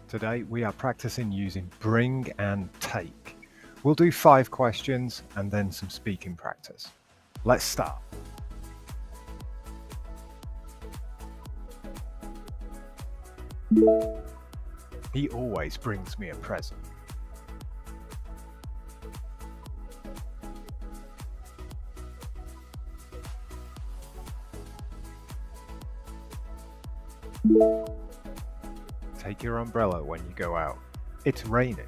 Today we are practicing using bring and take. We'll do 5 questions and then some speaking practice. Let's start. He always brings me a present. Take your umbrella when you go out. It's raining.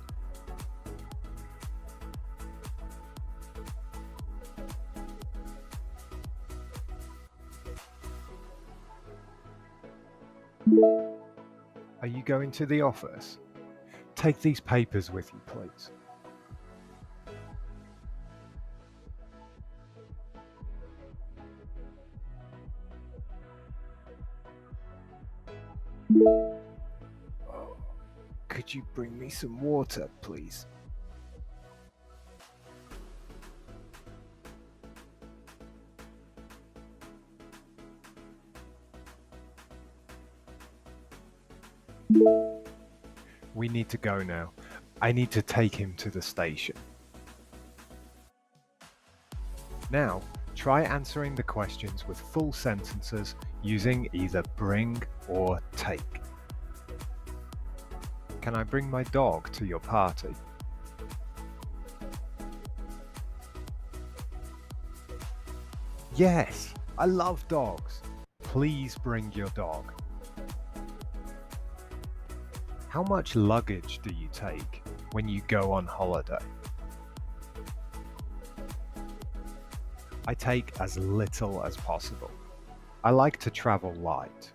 Are you going to the office? Take these papers with you, please. Oh, could you bring me some water, please? We need to go now. I need to take him to the station. Now, try answering the questions with full sentences using either bring or take. Can I bring my dog to your party? Yes, I love dogs. Please bring your dog. How much luggage do you take when you go on holiday? I take as little as possible. I like to travel light.